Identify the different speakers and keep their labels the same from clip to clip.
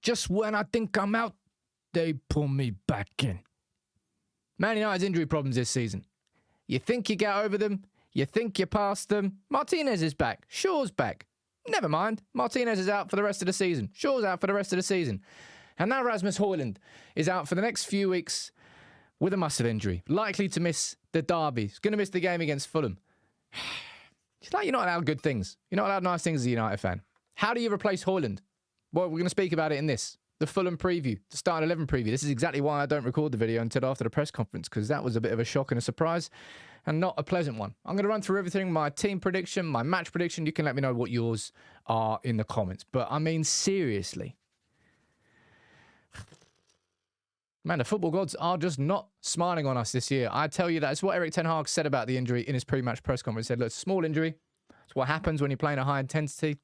Speaker 1: Just when I think I'm out, they pull me back in. Man United's injury problems this season. You think you get over them. You think you're past them. Martinez is back. Shaw's back. Never mind. Martinez is out for the rest of the season. Shaw's out for the rest of the season. And now Rasmus Hojlund is out for the next few weeks with a massive injury. Likely to miss the derby. He's going to miss the game against Fulham. It's like you're not allowed good things. You're not allowed nice things as a United fan. How do you replace Hojlund? Well, we're going to speak about it in this. The Fulham preview, the starting 11 preview. This is exactly why I don't record the video until after the press conference, because that was a bit of a shock and a surprise and not a pleasant one. I'm going to run through everything, my team prediction, my match prediction. You can let me know what yours are in the comments. But I mean, seriously. Man, the football gods are just not smiling on us this year. I tell you, that's what Erik Ten Hag said about the injury in his pre-match press conference. He said, look, it's a small injury. It's what happens when you're playing a high intensity.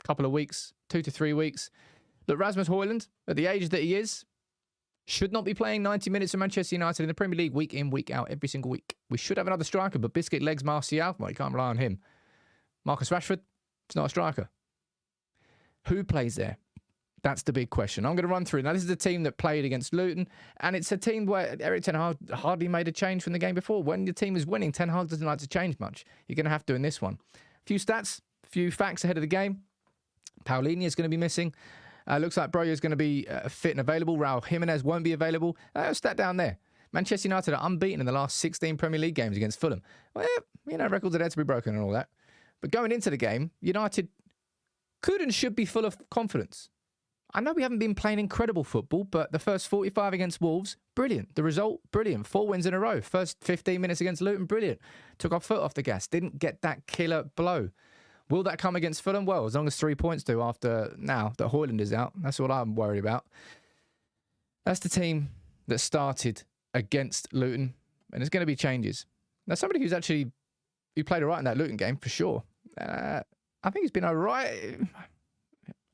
Speaker 1: Couple of weeks, 2 to 3 weeks. Look, Rasmus Hojlund, at the age that he is, should not be playing 90 minutes for Manchester United in the Premier League week in, week out, every single week. We should have another striker, but biscuit legs Martial, well, you can't rely on him. Marcus Rashford, it's not a striker. Who plays there? That's the big question. I'm going to run through. Now, this is a team that played against Luton, and it's a team where Erik Ten Hag hardly made a change from the game before. When your team is winning, Ten Hag doesn't like to change much. You're going to have to in this one. A few stats, a few facts ahead of the game. Paulinho is going to be missing. Looks like Broja is going to be fit and available. Raul Jimenez won't be available. Stat down there. Manchester United are unbeaten in the last 16 Premier League games against Fulham. Well, you know, records are there to be broken and all that. But going into the game, United could and should be full of confidence. I know we haven't been playing incredible football, but the first 45 against Wolves, brilliant. The result, brilliant. 4 wins in a row. First 15 minutes against Luton, brilliant. Took our foot off the gas. Didn't get that killer blow. Will that come against Fulham? Well, as long as 3 points do after now that Hojlund is out. That's what I'm worried about. That's the team that started against Luton, and there's going to be changes. Now, somebody who played all right in that Luton game, for sure. I think he's been all right.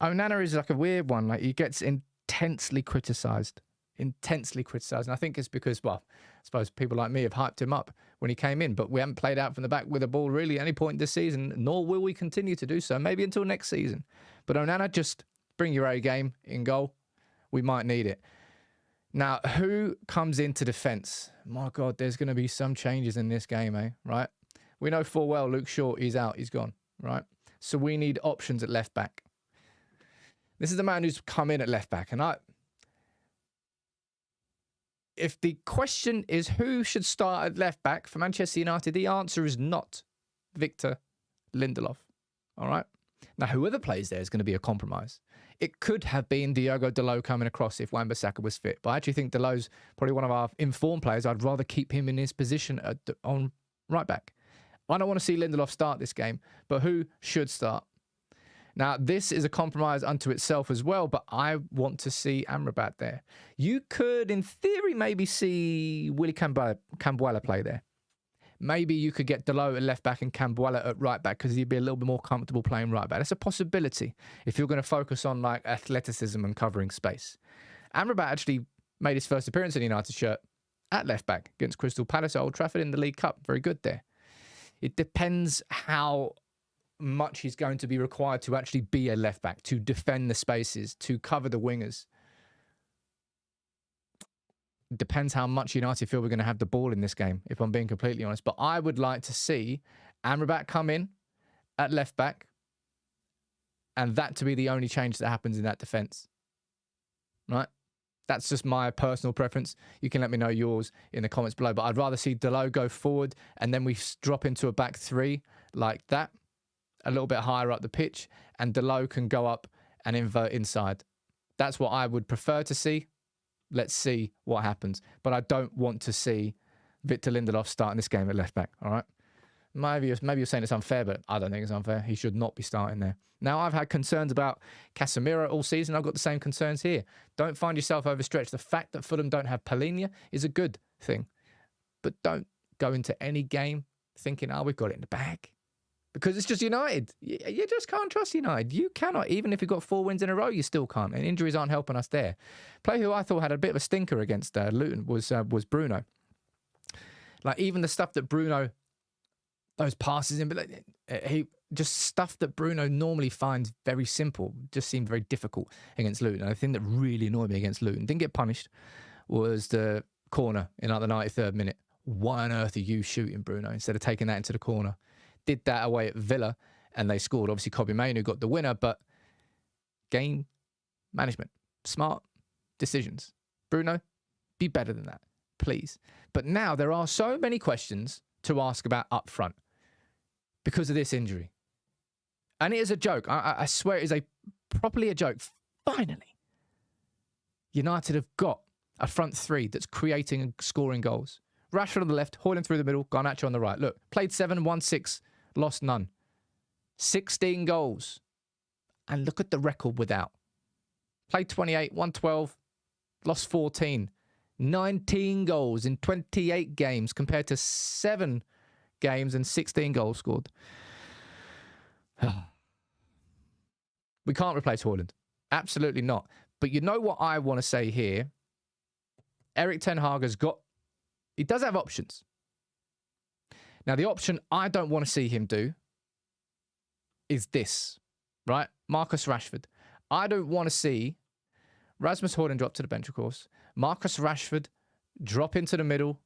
Speaker 1: Onana is like a weird one. Like, he gets intensely criticised. And I think it's because, well, I suppose people like me have hyped him up when he came in, but we haven't played out from the back with the ball really at any point this season, nor will we continue to do so, maybe until next season. But Onana, just bring your A game in goal. We might need it. Now, who comes into defence? My God, there's going to be some changes in this game, right? We know full well Luke Shaw, he's out, he's gone, right? So we need options at left back. This is the man who's come in at left back, and if the question is who should start at left back for Manchester United, the answer is not Victor Lindelof. All right? Now, whoever plays there is going to be a compromise. It could have been Diogo Dalot coming across if Wan-Bissaka was fit, but I actually think Dalot's probably one of our informed players. I'd rather keep him in his position on right back. I don't want to see Lindelof start this game, but who should start? Now, this is a compromise unto itself as well, but I want to see Amrabat there. You could, in theory, maybe see Willy Cambuala play there. Maybe you could get Dalot at left back and Cambuala at right back because he'd be a little bit more comfortable playing right back. That's a possibility if you're going to focus on like athleticism and covering space. Amrabat actually made his first appearance in the United shirt at left back against Crystal Palace at Old Trafford in the League Cup. Very good there. It depends how much he's going to be required to actually be a left back, to defend the spaces, to cover the wingers. It depends how much United feel we're going to have the ball in this game, if I'm being completely honest. But I would like to see Amrabat come in at left back and that to be the only change that happens in that defence. Right? That's just my personal preference. You can let me know yours in the comments below. But I'd rather see Dalot go forward and then we drop into a back three like that, a little bit higher up the pitch, and Dalot can go up and invert inside. That's what I would prefer to see. Let's see what happens. But I don't want to see Victor Lindelof starting this game at left back, all right? Maybe you're saying it's unfair, but I don't think it's unfair. He should not be starting there. Now, I've had concerns about Casemiro all season. I've got the same concerns here. Don't find yourself overstretched. The fact that Fulham don't have Paulinho is a good thing. But don't go into any game thinking, we've got it in the bag. Because it's just United. You just can't trust United. You cannot. Even if you've got 4 wins in a row, you still can't. And injuries aren't helping us there. Player who I thought had a bit of a stinker against Luton was Bruno. Like, even the stuff that Bruno, those passes in, but just stuff that Bruno normally finds very simple just seemed very difficult against Luton. And the thing that really annoyed me against Luton, didn't get punished, was the corner in like the 93rd minute. Why on earth are you shooting, Bruno, instead of taking that into the corner? Did that away at Villa and they scored. Obviously, Kobbie Mainoo got the winner, but game management, smart decisions. Bruno, be better than that, please. But now there are so many questions to ask about up front because of this injury. And it is a joke. I swear it is properly a joke. Finally, United have got a front three that's creating and scoring goals. Rashford on the left, Hojlund through the middle, Garnacho on the right. Look, played 7, won 6, lost none. 16 goals. And look at the record without. Played 28, won 12, lost 14. 19 goals in 28 games compared to 7 games and 16 goals scored. We can't replace Hojlund. Absolutely not. But you know what I want to say here? Erik ten Hag he does have options. Now, the option I don't want to see him do is this, right? Marcus Rashford. I don't want to see Rasmus Hojlund drop to the bench, of course. Marcus Rashford drop into the middle.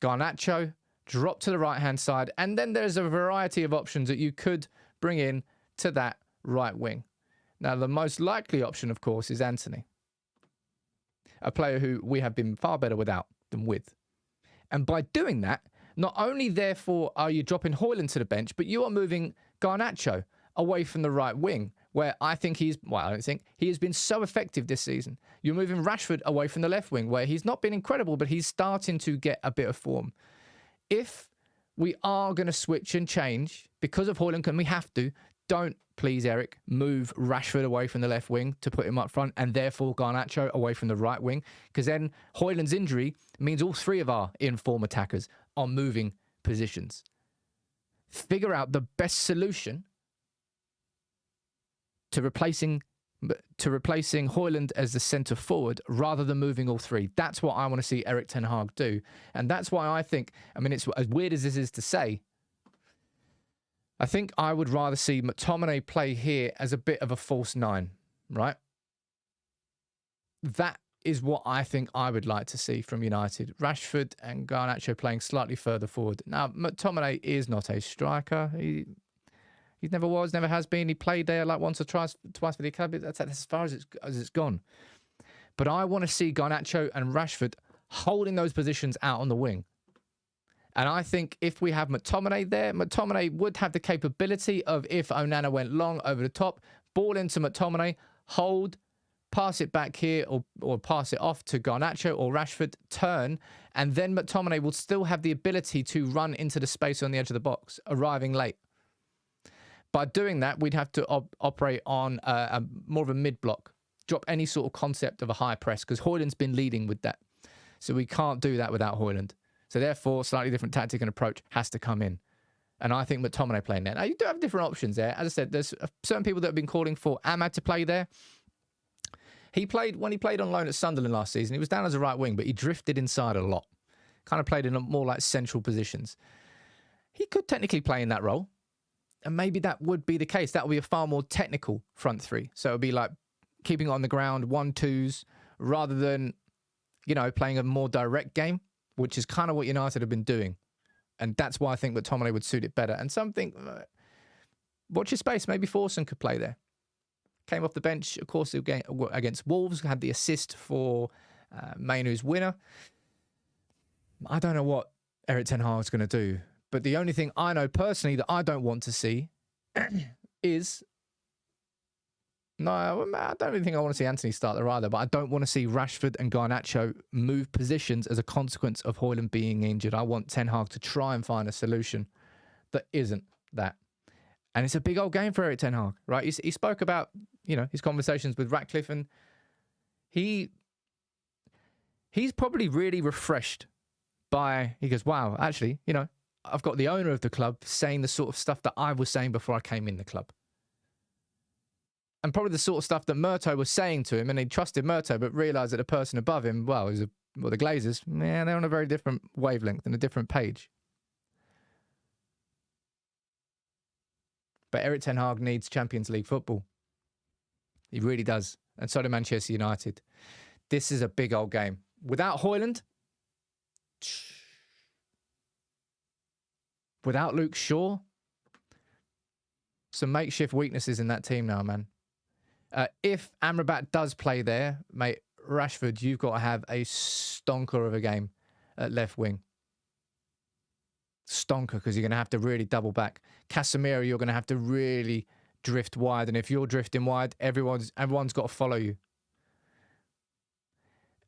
Speaker 1: Garnacho drop to the right-hand side. And then there's a variety of options that you could bring in to that right wing. Now, the most likely option, of course, is Antony, a player who we have been far better without than with. And by doing that, not only, therefore, are you dropping Hojlund to the bench, but you are moving Garnacho away from the right wing, where I think he has been so effective this season. You're moving Rashford away from the left wing, where he's not been incredible, but he's starting to get a bit of form. If we are going to switch and change because of Hojlund, and we have to, don't, please, Erik, move Rashford away from the left wing to put him up front and therefore Garnacho away from the right wing, because then Hojlund's injury means all three of our in-form attackers are moving positions. Figure out the best solution to replacing Hojlund as the centre forward rather than moving all three. That's what I want to see Erik ten Hag do. And that's why I think, it's as weird as this is to say, I think I would rather see McTominay play here as a bit of a false 9, right? That is what I think I would like to see from United. Rashford and Garnacho playing slightly further forward. Now, McTominay is not a striker. He never was, never has been. He played there like once or twice for the academy. That's as far as it's gone. But I want to see Garnacho and Rashford holding those positions out on the wing. And I think if we have McTominay there, McTominay would have the capability of, if Onana went long over the top, ball into McTominay, hold, pass it back here or pass it off to Garnacho or Rashford, turn, and then McTominay will still have the ability to run into the space on the edge of the box, arriving late. By doing that, we'd have to operate on more of a mid-block, drop any sort of concept of a high press, because Hojlund's been leading with that. So we can't do that without Hojlund. So therefore, slightly different tactic and approach has to come in. And I think McTominay playing there. Now, you do have different options there. As I said, there's certain people that have been calling for Ahmad to play there. When he played on loan at Sunderland last season, he was down as a right wing, but he drifted inside a lot. Kind of played in more like central positions. He could technically play in that role. And maybe that would be the case. That would be a far more technical front three. So it would be like keeping it on the ground, 1-2s, rather than, playing a more direct game, which is kind of what United have been doing. And that's why I think McTominay would suit it better. And watch your space. Maybe Forson could play there. Came off the bench, of course, against Wolves, had the assist for Mainoo's winner. I don't know what Erik ten Hag is going to do. But the only thing I know personally that I don't want to see is... No, I don't really think I want to see Antony start there either, but I don't want to see Rashford and Garnacho move positions as a consequence of Hojlund being injured. I want Ten Hag to try and find a solution that isn't that. And it's a big old game for Erik ten Hag, right? He spoke about, his conversations with Ratcliffe, and he's probably really refreshed by... He goes, wow, actually, I've got the owner of the club saying the sort of stuff that I was saying before I came in the club. And probably the sort of stuff that Murto was saying to him, and he trusted Murto, but realised that the person above him, the Glazers, they're on a very different wavelength and a different page. But Erik ten Hag needs Champions League football. He really does. And so do Manchester United. This is a big old game. Without Hojlund, without Luke Shaw, some makeshift weaknesses in that team now, man. If Amrabat does play there, mate, Rashford, you've got to have a stonker of a game at left wing. Stonker, because you're going to have to really double back. Casemiro, you're going to have to really drift wide. And if you're drifting wide, everyone's got to follow you.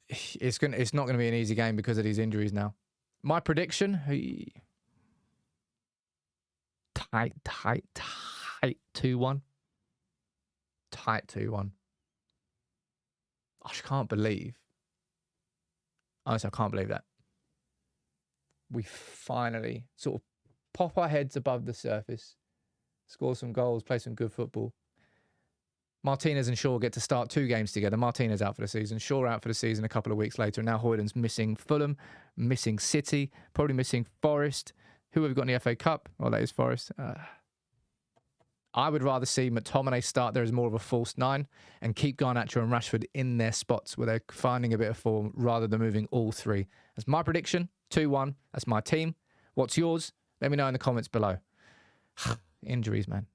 Speaker 1: It's not going to be an easy game because of these injuries now. My prediction, tight 2-1. Tight 2-1. I just can't believe. Honestly, I can't believe that. We finally sort of pop our heads above the surface, score some goals, play some good football. Martinez and Shaw get to start 2 games together. Martinez out for the season, Shaw out for the season a couple of weeks later. And now Hojlund's missing Fulham, missing City, probably missing Forest. Who have we got in the FA Cup? Oh, that is Forest. I would rather see McTominay start there as more of a false 9 and keep Garnacho and Rashford in their spots where they're finding a bit of form rather than moving all 3. That's my prediction, 2-1. That's my team. What's yours? Let me know in the comments below. Injuries, man.